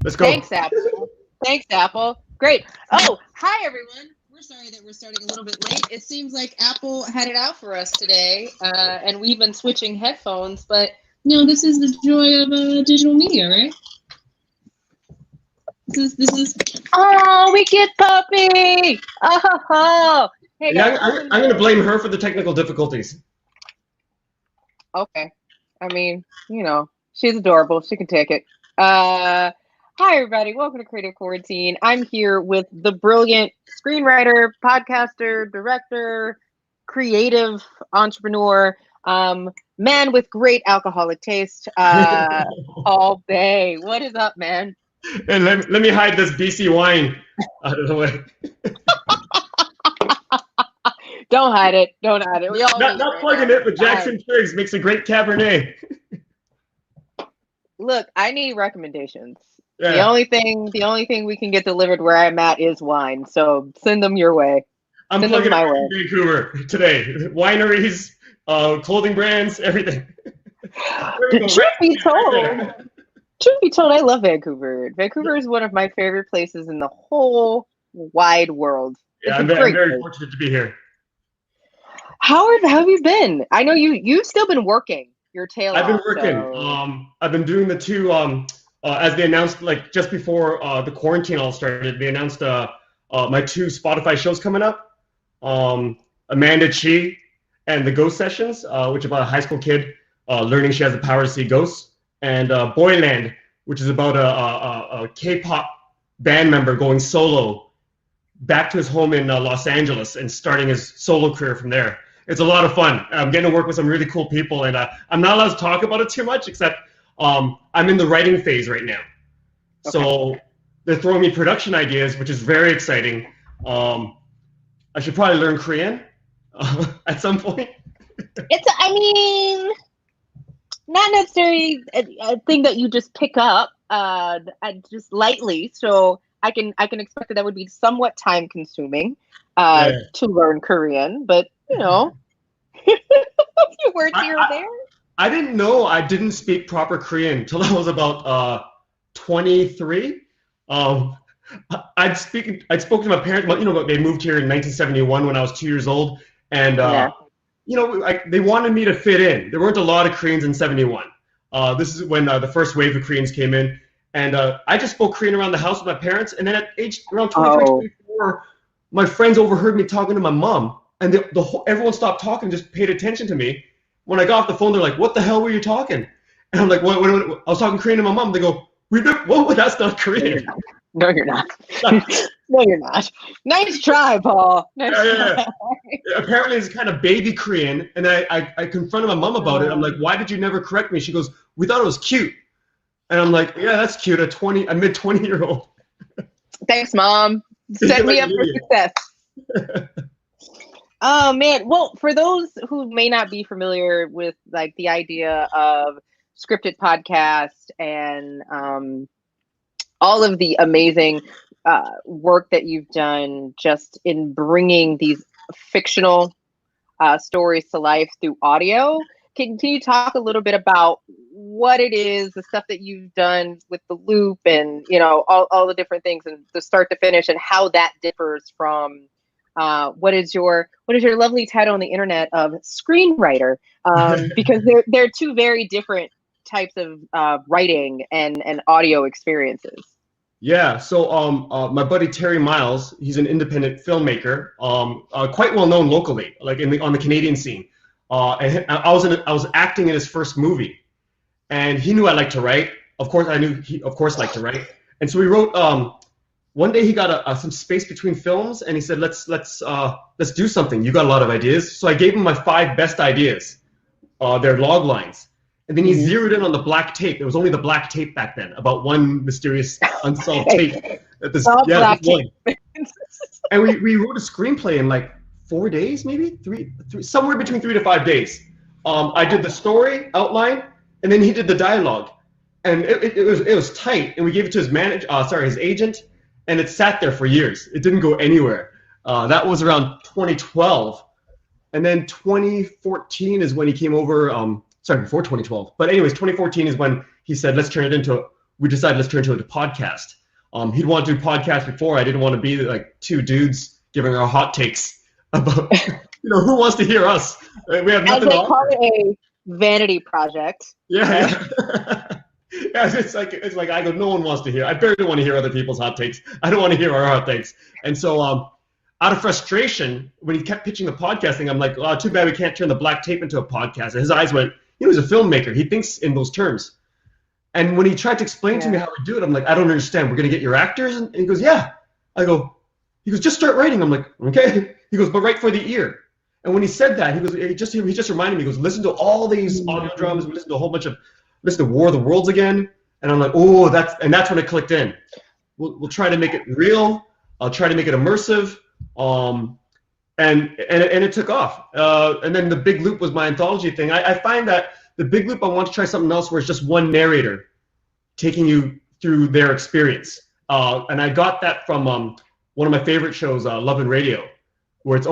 Let's go. Thanks, Apple. Thanks, Apple. Great. Oh, hi, everyone. We're sorry that we're starting a little bit late. It seems like Apple had it out for us today, and we've been switching headphones, but, this is the joy of digital media, right? This is. Oh, we get puppy! Oh, hey, Yeah, guys. I'm going to blame her for the technical difficulties. Okay. I mean, she's adorable. She can take it. Hi, everybody. Welcome to Creative Quarantine. I'm here with the brilliant screenwriter, podcaster, director, creative entrepreneur, man with great alcoholic taste, Paul Bay. What is up, man? And let me hide this BC wine out of the way. Don't hide it. Don't hide it. We all not plugging it, but Jackson Triggs makes a great Cabernet. Look, I need recommendations. Yeah. The only thing we can get delivered where I'm at is wine. So send them your way. I'm plugging my way. Vancouver today. Wineries, clothing brands, everything. Truth be told, I love Vancouver. Vancouver is one of my favorite places in the whole wide world. Yeah, I'm very fortunate to be here. How have you been? I know you've still been working your tail off. I've been working. So. I've been doing the two. As they announced, like just before the quarantine all started, they announced my two Spotify shows coming up. Amanda Chi and the Ghost Sessions, which is about a high school kid learning she has the power to see ghosts, and Boyland, which is about a K-pop band member going solo back to his home in Los Angeles and starting his solo career from there. It's a lot of fun. I'm getting to work with some really cool people, and I'm not allowed to talk about it too much, except I'm in the writing phase right now. Okay. So they're throwing me production ideas, which is very exciting. I should probably learn Korean at some point. Not necessarily a thing that you just pick up just lightly. So I can expect that would be somewhat time consuming to learn Korean, but a few words here or there. I didn't know I didn't speak proper Korean until I was about 23. I'd spoken to my parents, but they moved here in 1971 when I was 2 years old, and they wanted me to fit in. There weren't a lot of Koreans in 71. This is when the first wave of Koreans came in, and I just spoke Korean around the house with my parents. And then at age around 23, 24, my friends overheard me talking to my mom, and everyone stopped talking, just paid attention to me. When I got off the phone, they're like, "What the hell were you talking?" And I'm like, "What?" I was talking Korean to my mom. They go, "Whoa, that's not Korean." No, you're not. No, you're not. Nice try, Paul. Nice try. Apparently, it's kind of baby Korean, and I confronted my mom about it. I'm like, "Why did you never correct me?" She goes, "We thought it was cute." And I'm like, "Yeah, that's cute. A mid 20-year-old." Thanks, Mom. Set me up for success. Oh man. Well, for those who may not be familiar with like the idea of scripted podcast and all of the amazing work that you've done just in bringing these fictional stories to life through audio. Can you talk a little bit about what it is, the stuff that you've done with the loop and, all the different things and the start to finish and how that differs from what is your lovely title on the internet of screenwriter? Because they're two very different types of writing and audio experiences. Yeah, so my buddy Terry Miles, he's an independent filmmaker, quite well known locally, like on the Canadian scene. And I was acting in his first movie, and he knew I liked to write. Of course, I knew he of course liked to write, and so we wrote. One day he got some space between films, and he said, "Let's do something. You got a lot of ideas." So I gave him my 5 best ideas, their log lines. And then he zeroed in on the black tape. There was only the black tape back then, about one mysterious unsolved tape. Black tape. And we wrote a screenplay in like 4 days, maybe three, somewhere between 3 to 5 days. I did the story outline, and then he did the dialogue, and it was tight. And we gave it to his agent, and it sat there for years. It didn't go anywhere. That was around 2012, and then 2014 is when he came over. Sorry, before 2012. But anyways, 2014 is when he said, let's turn it into we decided let's turn it into a podcast. He'd want to do podcasts before. I didn't want to be like two dudes giving our hot takes about, who wants to hear us? We have nothing to offer. As they call it, a vanity project. Yeah. Yeah, it's like I go, no one wants to hear. I barely want to hear other people's hot takes. I don't want to hear our hot takes. And so out of frustration, when he kept pitching the podcasting, I'm like, oh, too bad we can't turn the black tape into a podcast. And his eyes went, he's a filmmaker. He thinks in those terms. And when he tried to explain to me how we do it, I'm like, I don't understand. We're going to get your actors? And he goes, yeah. He goes, just start writing. I'm like, okay. He goes, but write for the ear. And when he said that, he just reminded me, he goes, listen to all these audio dramas. We listen to a whole bunch of, listen to War of the Worlds again. And I'm like, oh, that's when it clicked in. We'll try to make it real. I'll try to make it immersive. And it took off. And then the Big Loop was my anthology thing. I find that the Big Loop, I want to try something else where it's just one narrator taking you through their experience. And I got that from one of my favorite shows, Love and Radio, where it's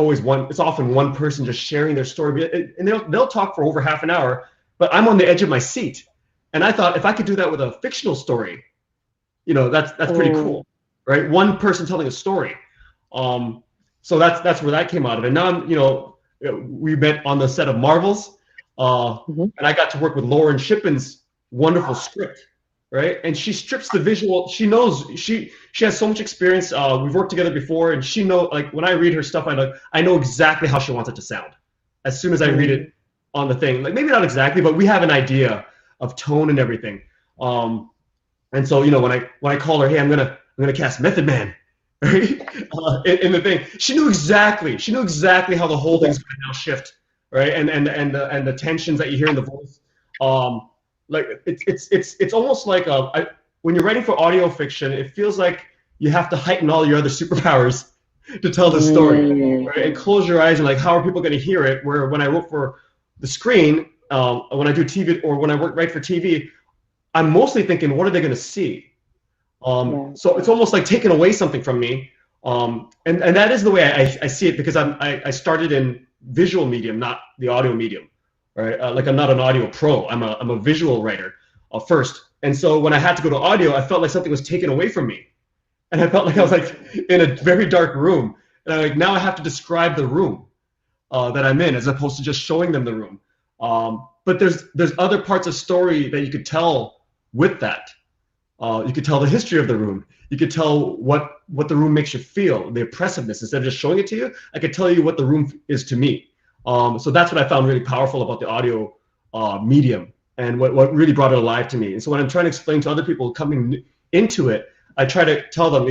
often one person just sharing their story. And they'll talk for over half an hour, but I'm on the edge of my seat. And I thought if I could do that with a fictional story, that's pretty cool, right? One person telling a story. So that's where that came out of. And now, we met on the set of Marvels, and I got to work with Lauren Shippen's wonderful script, right? And she strips the visual. She knows she has so much experience. We've worked together before, and she knows, like, when I read her stuff, I know exactly how she wants it to sound as soon as I read it on the thing. Like, maybe not exactly, but we have an idea of tone and everything. And so, when I call her, hey, I'm gonna cast Method Man, right? In the thing, she knew exactly how the whole thing's gonna now shift, right? And the tensions that you hear in the voice. Like it's almost like when you're writing for audio fiction, it feels like you have to heighten all your other superpowers to tell the story, right? And close your eyes and like, how are people going to hear it? Where when I wrote for the screen, when I do TV or when I write for TV, I'm mostly thinking, what are they going to see? So it's almost like taking away something from me. And that is the way I see it, because I started in visual medium, not the audio medium, right? Like, I'm not an audio pro. I'm a visual writer first. And so when I had to go to audio, I felt like something was taken away from me. And I felt like I was like in a very dark room. And now I have to describe the room that I'm in, as opposed to just showing them the room. But there's other parts of story that you could tell with that. You could tell the history of the room. You could tell what the room makes you feel, the oppressiveness. Instead of just showing it to you, I could tell you what the room is to me. So that's what I found really powerful about the audio medium, and what really brought it alive to me. And so when I'm trying to explain to other people coming into it, I try to tell them,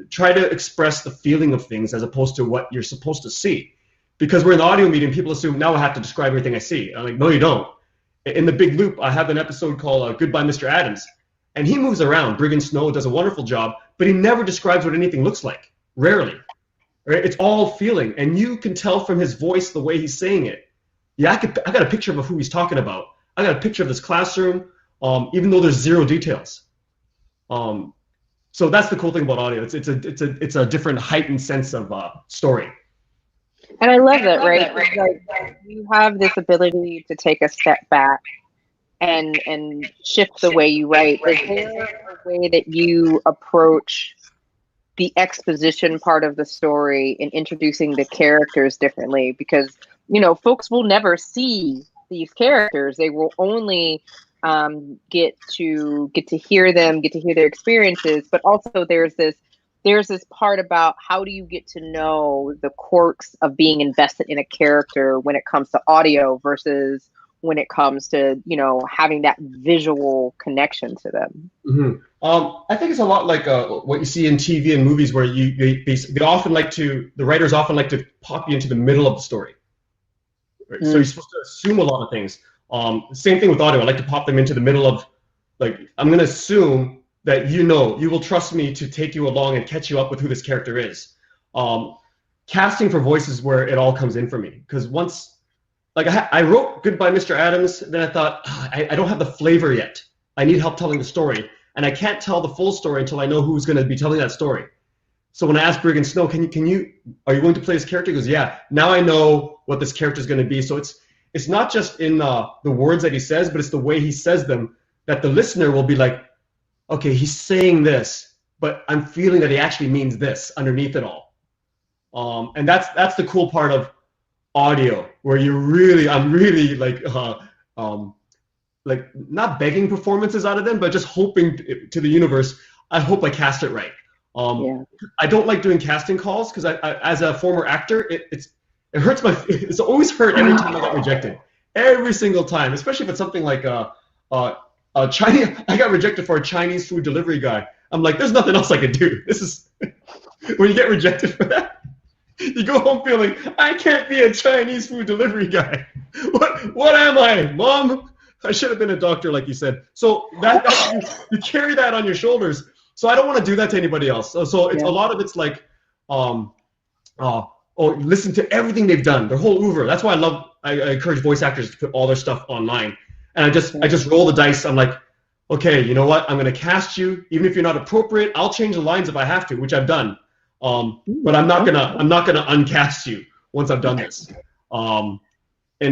try to express the feeling of things as opposed to what you're supposed to see. Because we're in the audio medium, people assume now I have to describe everything I see. I'm like, no, you don't. In the Big Loop, I have an episode called Goodbye, Mr. Adams. And he moves around. Briggan Snow does a wonderful job, but he never describes what anything looks like. Rarely. Right? It's all feeling. And you can tell from his voice the way he's saying it. Yeah, I got a picture of who he's talking about. I got a picture of this classroom, even though there's zero details. So that's the cool thing about audio. It's a different heightened sense of story. And I love that, right? Like, you have this ability to take a step back and shift the way you write. Is there a way that you approach the exposition part of the story and introducing the characters differently? Because, folks will never see these characters. They will only get to hear them, get to hear their experiences. But also there's this part about how do you get to know the quirks of being invested in a character when it comes to audio versus when it comes to, having that visual connection to them. Mm-hmm. I think it's a lot like what you see in TV and movies, where they often the writers often like to pop you into the middle of the story. Right? So you're supposed to assume a lot of things. Same thing with audio. I like to pop them into the middle of, like, I'm going to assume that you will trust me to take you along and catch you up with who this character is. Casting for voice is where it all comes in for me, because once, like, I wrote Goodbye, Mr. Adams, then I thought, I don't have the flavor yet. I need help telling the story, and I can't tell the full story until I know who's going to be telling that story. So when I asked Briggan Snow, are you willing to play this character? He goes, yeah. Now I know what this character is going to be. So it's not just in the words that he says, but it's the way he says them that the listener will be like, okay, he's saying this, but I'm feeling that he actually means this underneath it all. And that's the cool part of audio, where I'm really like not begging performances out of them, but just hoping to the universe, I hope I cast it right. I don't like doing casting calls because I as a former actor, it hurts it's always hurt every time I get rejected. Every single time, especially if it's something like a Chinese. I got rejected for a Chinese food delivery guy. I'm like, there's nothing else I can do. This is when you get rejected for that, you go home feeling, I can't be a Chinese food delivery guy. What am I, Mom? I should have been a doctor, like you said. So you carry that on your shoulders. So I don't want to do that to anybody else. So it's a lot of it's like, listen to everything they've done, their whole oeuvre. That's why I encourage voice actors to put all their stuff online. And I just roll the dice. I'm like, okay, you know what? I'm gonna cast you, even if you're not appropriate. I'll change the lines if I have to, which I've done. But I'm not gonna uncast you once I've done this. And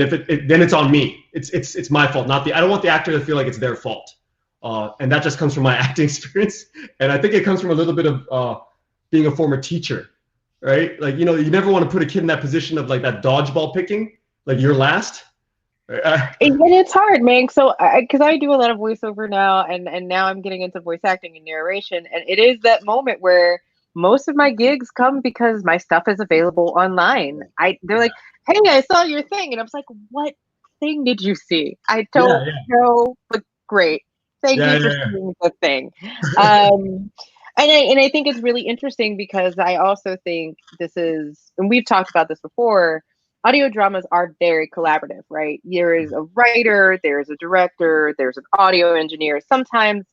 if then it's on me. It's my fault, not I don't want the actor to feel like it's their fault. And that just comes from my acting experience. And I think it comes from a little bit of being a former teacher, right? Like, you never want to put a kid in that position of like that dodgeball picking, like you're last. And it's hard, man. So, because I do a lot of voiceover now, and now I'm getting into voice acting and narration, and it is that moment where most of my gigs come because my stuff is available online. They're like, hey, I saw your thing, and I was like, what thing did you see? I don't know, but great. Thank you for seeing the thing. And I think it's really interesting because I also think this is, and we've talked about this before, audio dramas are very collaborative, right? There is a writer, there's a director, there's an audio engineer. Sometimes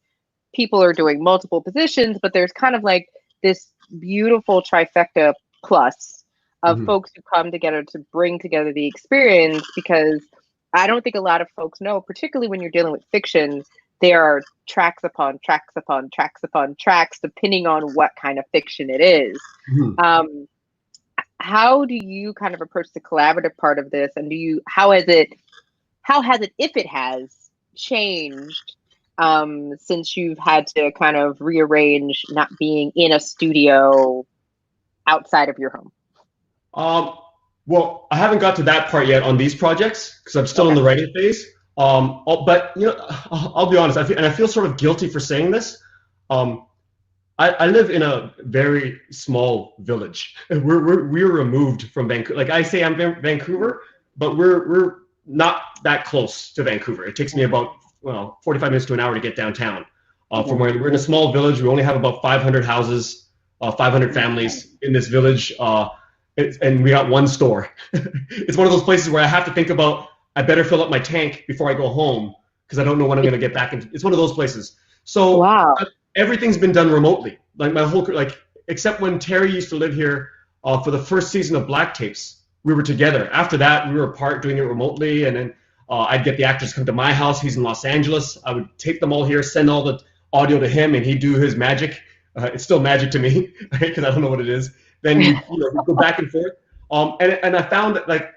people are doing multiple positions, but there's kind of like this beautiful trifecta plus of folks who come together to bring together the experience, because I don't think a lot of folks know, particularly when you're dealing with fiction, there are tracks upon tracks upon tracks upon tracks, depending on what kind of fiction it is. How do you kind of approach the collaborative part of this, and how has it, if it has, changed since you've had to kind of rearrange not being in a studio outside of your home? Well, I haven't got to that part yet on these projects because I'm still in the writing phase. But I'll be honest, I feel sort of guilty for saying this. I live in a very small village. We're removed from Vancouver. Like I say, I'm Vancouver, but we're not that close to Vancouver. It takes me about 45 minutes to an hour to get downtown. From where we're in a small village, we only have about 500 houses, 500 families in this village, and we got one store. It's one of those places where I have to think about, I better fill up my tank before I go home because I don't know when I'm going to get back. It's one of those places. So everything's been done remotely. Like my whole, except when Terry used to live here for the first season of Black Tapes, we were together. After that, we were apart doing it remotely. And then I'd get the actors to come to my house. He's in Los Angeles. I would tape them all here, send all the audio to him, and he'd do his magic. It's still magic to me, right? Because I don't know what it is. Then we go back and forth. And I found that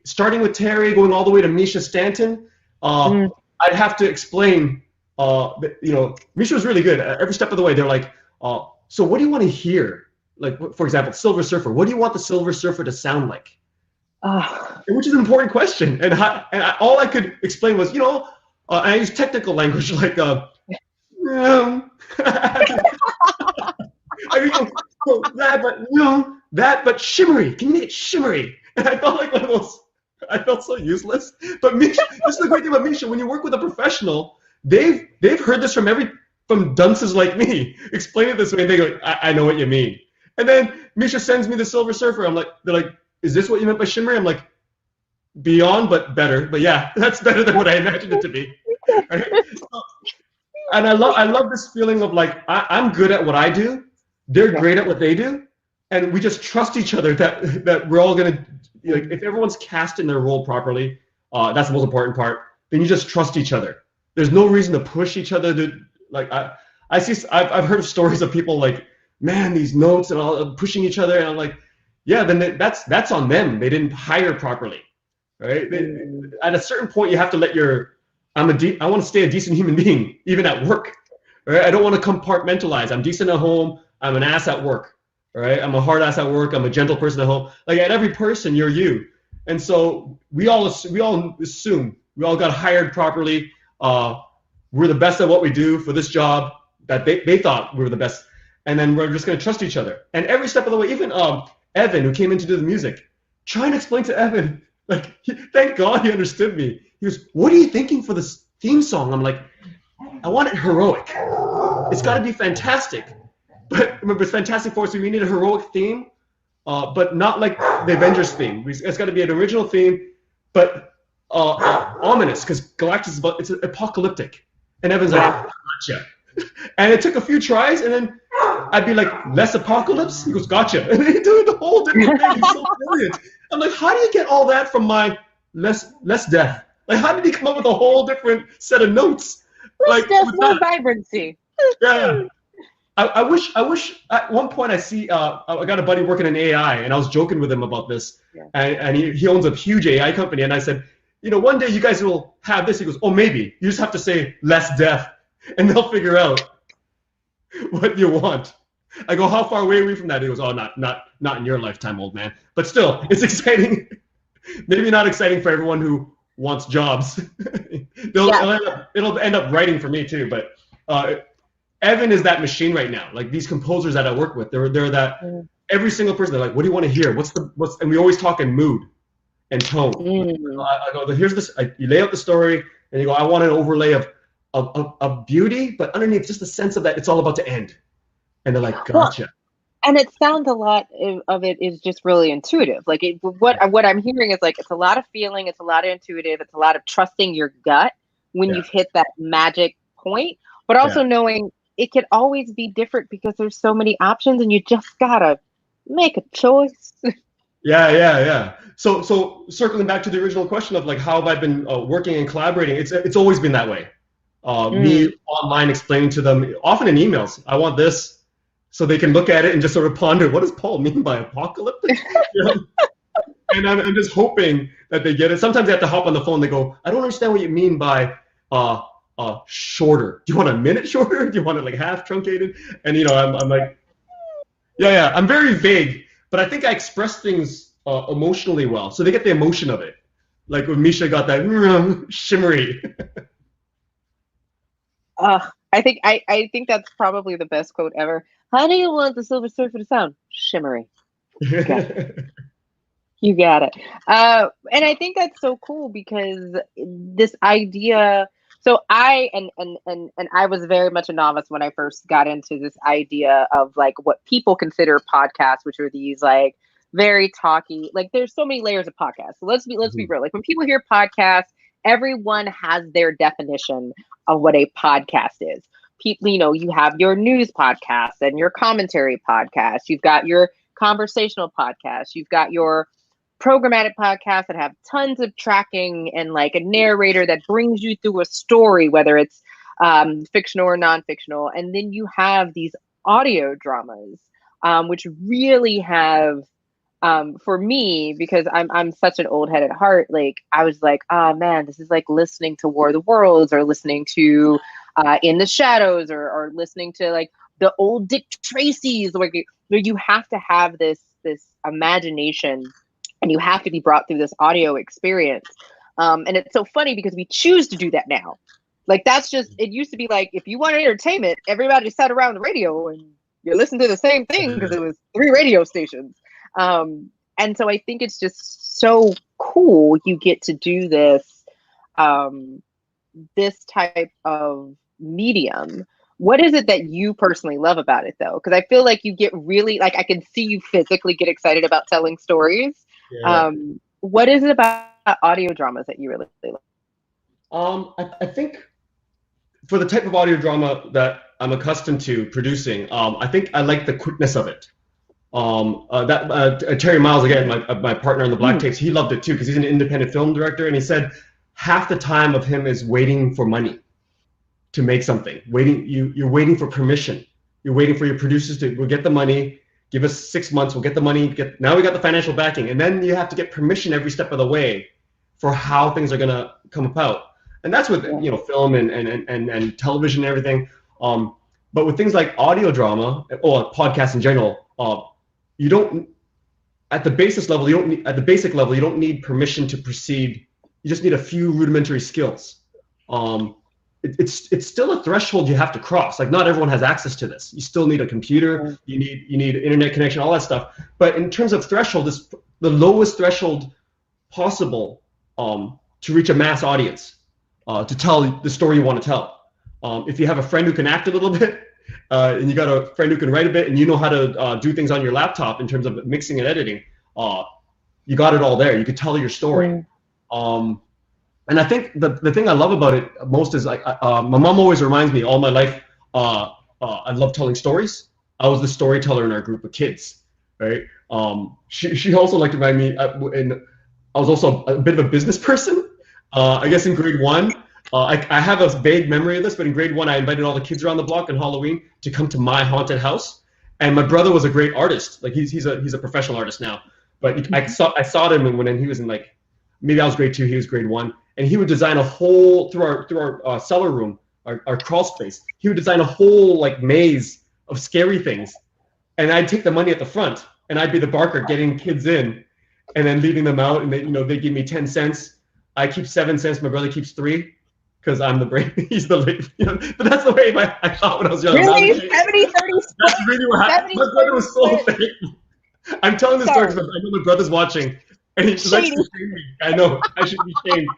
starting with Terry, going all the way to Misha Stanton, I'd have to explain. Misha was really good. Every step of the way, they're like, so what do you want to hear? Like, for example, Silver Surfer. What do you want the Silver Surfer to sound like? Which is an important question. And all I could explain was, I use technical language like, that, but shimmery. Can you make it shimmery? And I felt like one of those. I felt so useless. But Misha, this is the great thing about Misha. When you work with a professional, they've heard this from dunces like me. Explain it this way, and they go, I know what you mean. And then Misha sends me the Silver Surfer. They're like, is this what you meant by shimmery? I'm like, beyond, but better. But yeah, that's better than what I imagined it to be. Right? And I love this feeling of like, I'm good at what I do. They're great at what they do. And we just trust each other that we're all going to, if everyone's cast in their role properly, that's the most important part, then you just trust each other. There's no reason to push each other to, I've heard of stories of people like, man, these notes and all pushing each other. And I'm like, yeah, then that's on them. They didn't hire properly, right? At a certain point, you have to let I want to stay a decent human being, even at work, right? I don't want to compartmentalize. I'm decent at home. I'm an ass at work, right? I'm a hard ass at work. I'm a gentle person at home. Like at every person, you're you. And so we all assume we all got hired properly. We're the best at what we do for this job that they thought we were the best. And then we're just going to trust each other. And every step of the way, even Evan, who came in to do the music, trying to explain to Evan, like, thank God he understood me. He goes, what are you thinking for this theme song? I'm like, I want it heroic. It's got to be fantastic. But remember, it's Fantastic Four, so we need a heroic theme, but not like the Avengers theme. It's got to be an original theme, but ominous, because Galactus it's apocalyptic. And Evan's like, gotcha. And it took a few tries, and then I'd be like, less apocalypse? He goes, gotcha. And they do the whole different thing. He's so brilliant. I'm like, how do you get all that from my less death? Like, how did he come up with a whole different set of notes? Less death, more vibrancy. Yeah. I wish at one point I got a buddy working in AI, and I was joking with him about this, and he owns a huge AI company, and I said, one day you guys will have this. He goes, oh, maybe. You just have to say less death, and they'll figure out what you want. I go, how far away are we from that? He goes, oh, not in your lifetime, old man. But still, it's exciting. Maybe not exciting for everyone who wants jobs. It'll end up writing for me too, but Evan is that machine right now. Like these composers that I work with, they're that every single person. They're like, "What do you want to hear? And we always talk in mood and tone. I go, here's this. You lay out the story, and you go, I want an overlay of beauty, but underneath just a sense of that it's all about to end. And they're like, gotcha. Well, and it sounds a lot of it is just really intuitive. Like what I'm hearing is like it's a lot of feeling, it's a lot of intuitive, it's a lot of trusting your gut when you've hit that magic point, but also knowing it can always be different because there's so many options and you just gotta make a choice. Yeah. So circling back to the original question of like how have I been working and collaborating, it's always been that way. Me online explaining to them, often in emails, I want this, so they can look at it and just sort of ponder, what does Paul mean by apocalyptic? And I'm just hoping that they get it. Sometimes they have to hop on the phone. They go, I don't understand what you mean by shorter. Do you want a minute shorter? Do you want it like half truncated? And I'm like, yeah. I'm very vague, but I think I express things emotionally well, so they get the emotion of it. Like when Misha got that shimmery. I think that's probably the best quote ever. How do you want the Silver Surfer to sound? Shimmery. You got it. And I think that's so cool because this idea. So I was very much a novice when I first got into this idea of like what people consider podcasts, which are these like very talky. Like there's so many layers of podcasts. So let's be real. Like when people hear podcasts, everyone has their definition of what a podcast is. People, you have your news podcast and your commentary podcast. You've got your conversational podcast. You've got your programmatic podcasts that have tons of tracking and like a narrator that brings you through a story, whether it's fictional or non-fictional. And then you have these audio dramas, which really have, for me, because I'm such an old head at heart, like I was like, oh man, this is like listening to War of the Worlds or listening to In the Shadows or listening to like the old Dick Tracy's, where you have to have this imagination and you have to be brought through this audio experience. And it's so funny because we choose to do that now. Like that's just, it used to be like, if you wanted entertainment, everybody sat around the radio and you listened to the same thing because it was 3 radio stations. And so I think it's just so cool you get to do this, this type of medium. What is it that you personally love about it though? Because I feel like you get really, like I can see you physically get excited about telling stories. Yeah. What is it about audio dramas that you really love? I think for the type of audio drama that I'm accustomed to producing, I think I like the quickness of it. Terry Miles, again, my partner on the Black Tapes, he loved it too because he's an independent film director, and he said half the time of him is waiting for money to make something. You're waiting for permission. You're waiting for your producers to we'll get the money. Give us 6 months. We'll get the money. Now we got the financial backing, and then you have to get permission every step of the way for how things are gonna come about. And that's with film and television and everything. But with things like audio drama or podcasts in general, you don't at the basic level you don't need permission to proceed. You just need a few rudimentary skills. It's still a threshold you have to cross. Like not everyone has access to this. You still need a computer. You need internet connection, all that stuff. But in terms of threshold, it's the lowest threshold possible to reach a mass audience, to tell the story you want to tell. If you have a friend who can act a little bit, and you got a friend who can write a bit, and you know how to do things on your laptop in terms of mixing and editing, you got it all there. You could tell your story. And I think the thing I love about it most is like my mom always reminds me all my life, I love telling stories. I was the storyteller in our group of kids, right? She also liked to remind me, and I was also a bit of a business person. I guess in grade 1, I have a vague memory of this, but in grade 1, I invited all the kids around the block on Halloween to come to my haunted house. And my brother was a great artist. Like he's a professional artist now. But I saw him when he was in like, maybe I was grade 2, he was grade 1, and he would design a whole through our cellar room, our crawl space. He would design a whole like maze of scary things, and I'd take the money at the front, and I'd be the barker getting kids in, and then leaving them out, and they give me 10 cents. I keep 7 cents. My brother keeps 3. Because I'm the brain, he's the late, but that's the way I thought when I was young. Really? 70, 30, that's really what happened. My brother was so fake. I'm telling this story because I know my brother's watching, and he likes to shame me. I know, I should be shamed.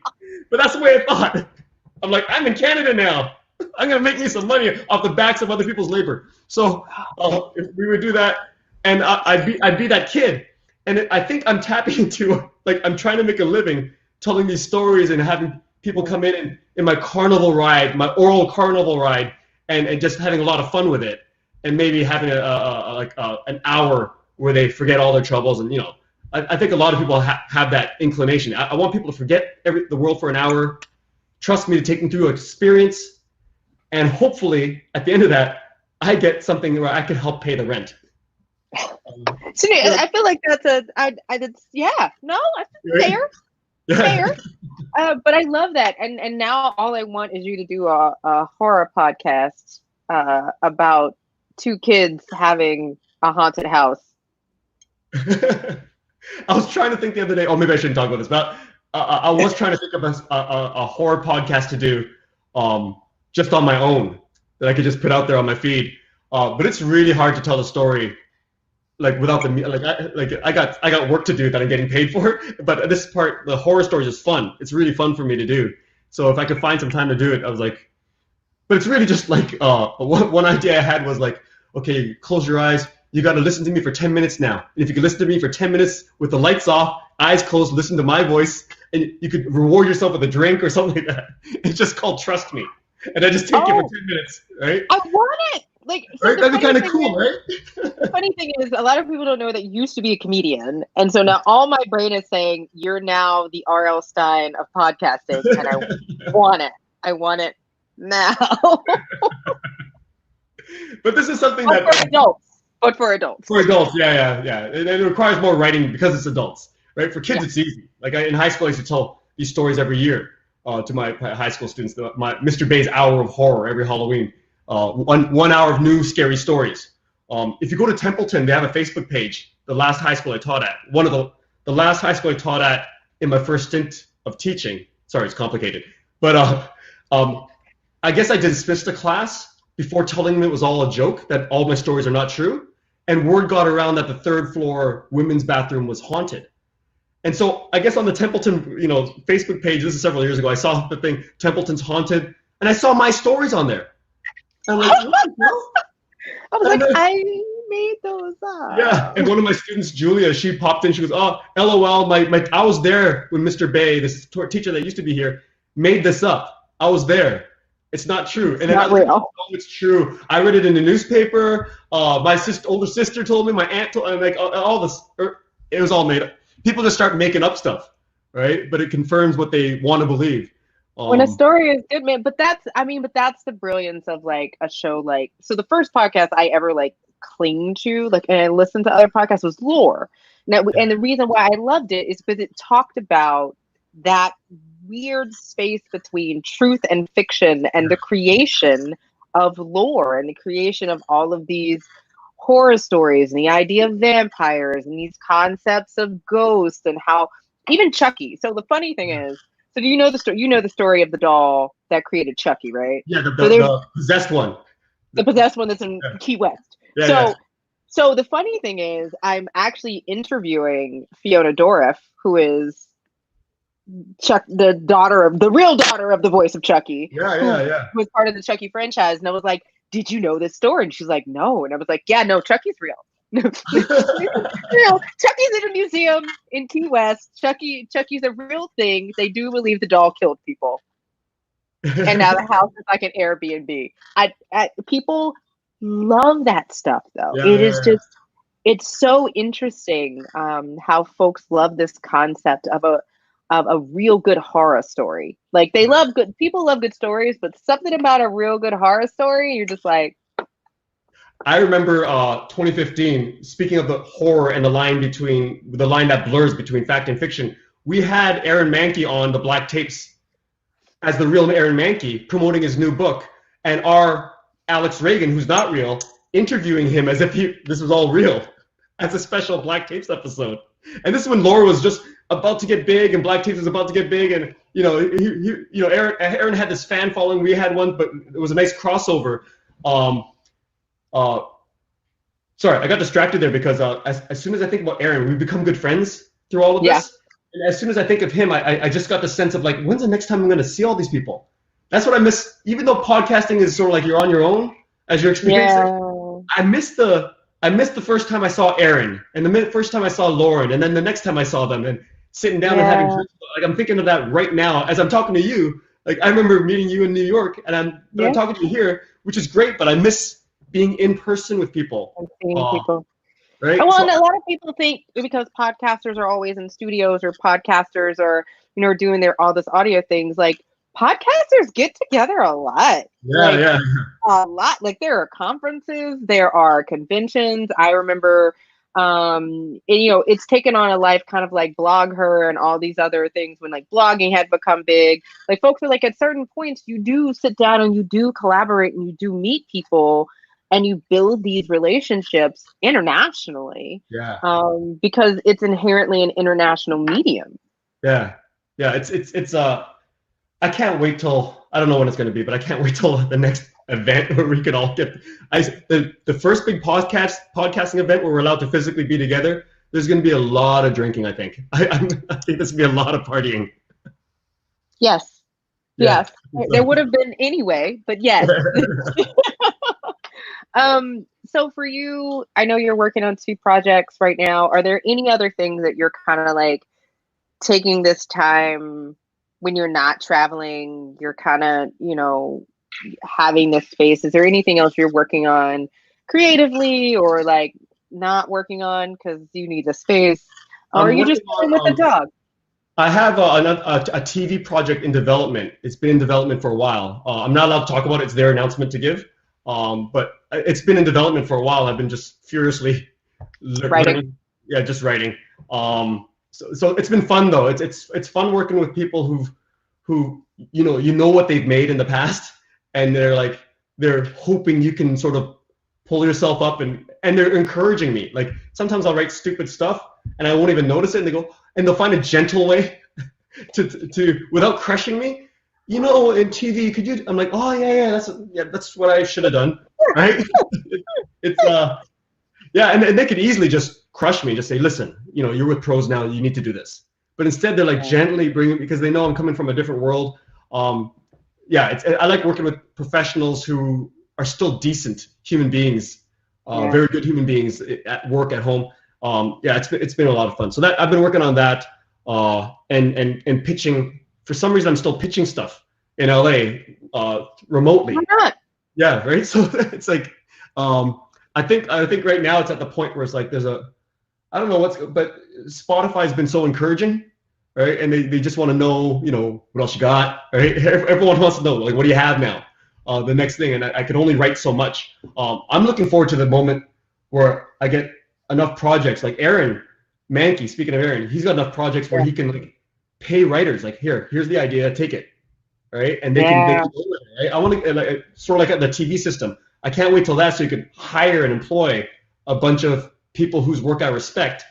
But that's the way I thought. I'm like, I'm in Canada now. I'm going to make me some money off the backs of other people's labor. So if we would do that, and I'd be that kid. And I think I'm tapping into, like, I'm trying to make a living telling these stories and having people come in my carnival ride, my oral carnival ride, and just having a lot of fun with it, and maybe having an hour where they forget all their troubles. And I think a lot of people have that inclination. I want people to forget the world for an hour, trust me to take them through an experience, and hopefully at the end of that, I get something where I can help pay the rent. So I feel like that's fair. Fair. But I love that, and now all I want is you to do a horror podcast about 2 kids having a haunted house. I was trying to think the other day. Oh, maybe I shouldn't talk about this, but I was trying to think of a horror podcast to do, just on my own that I could just put out there on my feed. But it's really hard to tell the story. Like without I got work to do that I'm getting paid for, but this part, the horror stories, is fun. It's really fun for me to do. So if I could find some time to do it, I was like, but it's really just like one idea I had was like, okay, close your eyes. You got to listen to me for 10 minutes now. And if you could listen to me for 10 minutes with the lights off, eyes closed, listen to my voice, and you could reward yourself with a drink or something like that. It's just called Trust Me, and I just take it for 10 minutes, right? I want it. Like, so right? That'd be kind of cool, right? The funny thing is, a lot of people don't know that you used to be a comedian, and so now all my brain is saying you're now the R.L. Stine of podcasting, and I want it. I want it now. But this is something for adults. But for adults. For adults, yeah. And it requires more writing because it's adults, right? For kids, it's easy. Like in high school, I used to tell these stories every year to my high school students. My Mr. Bay's Hour of Horror every Halloween. 1 hour of new scary stories. If you go to Templeton, they have a Facebook page. The last high school I taught at, one of the last high school I taught at in my first stint of teaching. Sorry, it's complicated, but I guess I dismissed the class before telling them it was all a joke, that all my stories are not true, and word got around that the 3rd floor women's bathroom was haunted. And so I guess on the Templeton, Facebook page, this is several years ago, I saw the thing, Templeton's haunted, and I saw my stories on there. I'm like, I was like, I made those up. Yeah, and one of my students, Julia, she popped in. She goes, "Oh, LOL, I was there when Mr. Bay, this teacher that used to be here, made this up. I was there. It's not true." And then I was like, "Oh, it's true. I read it in the newspaper. My older sister told me. My aunt told me. Like all this. It was all made up. People just start making up stuff, right? But it confirms what they want to believe." When a story is good, man, but that's the brilliance of like a show. Like, so the first podcast I ever like cling to, like, and I listened to other podcasts, was Lore. And the reason why I loved it is because it talked about that weird space between truth and fiction and the creation of lore and the creation of all of these horror stories and the idea of vampires and these concepts of ghosts and how even Chucky. So the funny thing is, so do you know the story? You know the story of the doll that created Chucky, right? Yeah, So there's the possessed one. the possessed one that's in Yeah. Key West. Yeah, So yeah. so the funny thing is, I'm actually interviewing Fiona Dourif, who is Chuck, the real daughter of the voice of Chucky, Yeah, who yeah, yeah. was part of the Chucky franchise. And I was like, "Did you know this story?" And she's like, "No." And I was like, "Yeah, no, Chucky's real. Real. Chucky's in a museum in Key West. Chucky's a real thing. They do believe the doll killed people, and now the house is like an Airbnb. People love that stuff, though. Yeah, It yeah, is yeah. just, it's so interesting how folks love this concept of a real good horror story. Like people love good stories, but something about a real good horror story, you're just like, I remember 2015, speaking of the horror and the line that blurs between fact and fiction, we had Aaron Mahnke on the Black Tapes as the real Aaron Mahnke promoting his new book, and our Alex Reagan, who's not real, interviewing him as if this was all real as a special Black Tapes episode. And this is when lore was just about to get big and Black Tapes was about to get big, and Aaron had this fan following, we had one, but it was a nice crossover. Sorry, I got distracted there because as soon as I think about Aaron, we've become good friends through all of this. And as soon as I think of him, I just got the sense of like, when's the next time I'm going to see all these people? That's what I miss. Even though podcasting is sort of like you're on your own as you're experiencing, I miss the first time I saw Aaron, and the first time I saw Lauren, and then the next time I saw them, and sitting down and having drinks. Like I'm thinking of that right now as I'm talking to you. Like I remember meeting you in New York, and I'm talking to you here, which is great. But I miss being in person with people. And seeing people. Right? Well, and a lot of people think because podcasters are always in studios, or podcasters are, doing all this audio things, like podcasters get together a lot. Yeah. A lot. Like there are conferences, there are conventions. I remember, it's taken on a life kind of like Blog Her and all these other things when like blogging had become big. Like folks are like, at certain points, you do sit down and you do collaborate and you do meet people. And you build these relationships internationally, because it's inherently an international medium. Yeah. It's I can't wait till, I don't know when it's going to be, but I can't wait till the next event where we can all get. The first big podcasting event where we're allowed to physically be together. There's going to be a lot of drinking. I think. I think there's going to be a lot of partying. Yes. Yeah. Yes. There would have been anyway, but yes. So for you, I know you're working on 2 projects right now. Are there any other things that you're kind of like taking this time when you're not traveling, you're kind of, having this space? Is there anything else you're working on creatively or like not working on because you need the space? Or are you just playing with the dog? I have a TV project in development. It's been in development for a while. I'm not allowed to talk about it. It's their announcement to give. But it's been in development for a while. I've been just furiously writing. Just writing. So it's been fun though. It's fun working with people who what they've made in the past, and they're hoping you can sort of pull yourself up, and they're encouraging me. Like sometimes I'll write stupid stuff and I won't even notice it, and they'll find a gentle way to without crushing me. In TV, could you? I'm like, oh that's what I should have done, right? And they could easily just crush me, just say, listen, you're with pros now, you need to do this. But instead, they're like gently bringing, because they know I'm coming from a different world. I like working with professionals who are still decent human beings, very good human beings at work, at home. It's been a lot of fun. So that I've been working on that, and pitching. For some reason, I'm still pitching stuff in LA remotely. Why not? Yeah, right. So it's like, I think right now it's at the point where it's like I don't know but Spotify's been so encouraging, right? And they just want to know, what else you got, right? Everyone wants to know, like, what do you have now? The next thing, and I can only write so much. I'm looking forward to the moment where I get enough projects, like Aaron Mahnke. Speaking of Aaron, he's got enough projects where he can pay writers, like, here's the idea, take it, right? And they can go with it, right? I want to like, sort of like the TV system. I can't wait till that so you can hire and employ a bunch of people whose work I respect,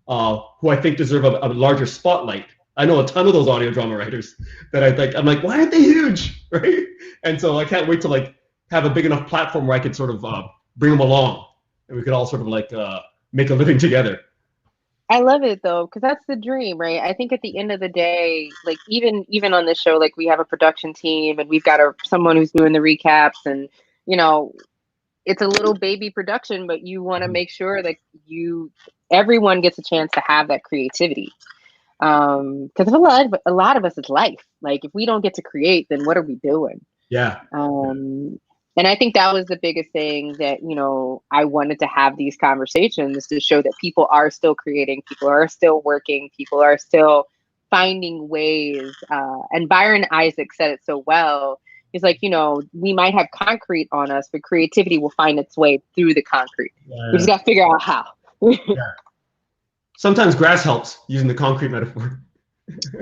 who I think deserve a larger spotlight. I know a ton of those audio drama writers that I think, I'm like, why aren't they huge, right? And so I can't wait to like have a big enough platform where I could sort of bring them along, and we could all sort of like make a living together. I love it though, because that's the dream, right? I think at the end of the day, like even on this show, like we have a production team and we've got someone who's doing the recaps, and you know, it's a little baby production, but you want to make sure that everyone gets a chance to have that creativity. Because a lot of us is life. Like if we don't get to create, then what are we doing? Yeah. And I think that was the biggest thing that, you know, I wanted to have these conversations to show that people are still creating, people are still working, people are still finding ways. And Byron Isaac said it so well. He's like, you know, we might have concrete on us, but creativity will find its way through the concrete. Yeah. We just got to figure out how. Yeah. Sometimes grass helps, using the concrete metaphor.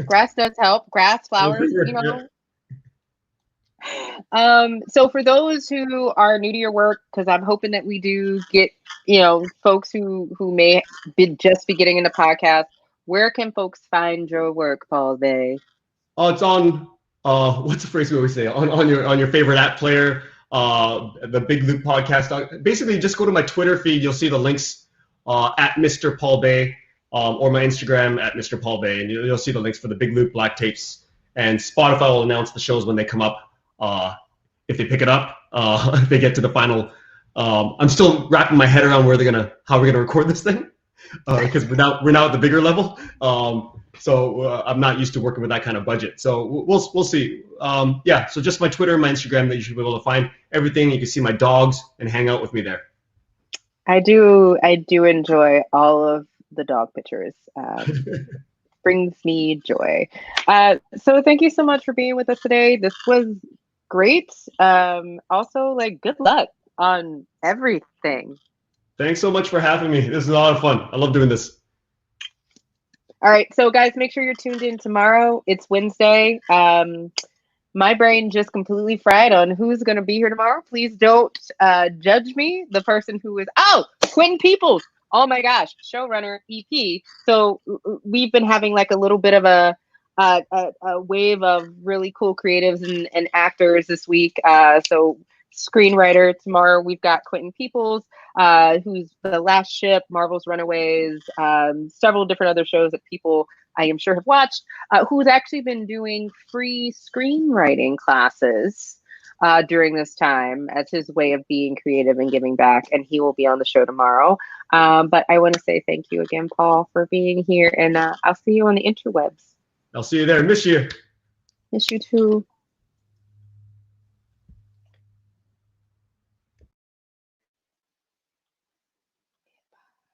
Grass does help. Grass, flowers, you know. So for those who are new to your work, because I'm hoping that we do get, you know, folks who may just be getting into podcasts, where can folks find your work, Paul Bay? Oh, it's on what's the phrase we always say? On your favorite app player, the Big Loop podcast. Basically, just go to my Twitter feed. You'll see the links at Mr. Paul Bay, or my Instagram at Mr. Paul Bay, and you'll see the links for the Big Loop Black Tapes. And Spotify will announce the shows when they come up. If they pick it up, if they get to the final. I'm still wrapping my head around how we're gonna record this thing, because we're now at the bigger level. So I'm not used to working with that kind of budget. So we'll see. Yeah. So just my Twitter and my Instagram that you should be able to find everything. You can see my dogs and hang out with me there. I do enjoy all of the dog pictures. Brings me joy. So thank you so much for being with us today. This was great. Also, like, good luck on everything. Thanks so much for having me. This is a lot of fun. I love doing this. All right, so guys, make sure you're tuned in tomorrow. It's Wednesday. My brain just completely fried on who's going to be here tomorrow. Please don't judge me. The person who is Quentin Peoples. Oh my gosh, showrunner EP. So we've been having like a little bit of a wave of really cool creatives and actors this week. So Screenwriter tomorrow, we've got Quentin Peoples, who's The Last Ship, Marvel's Runaways, several different other shows that people I am sure have watched, who's actually been doing free screenwriting classes during this time as his way of being creative and giving back, and he will be on the show tomorrow. But I want to say thank you again, Paul, for being here, and I'll see you on the interwebs. I'll see you there. Miss you. Miss you too.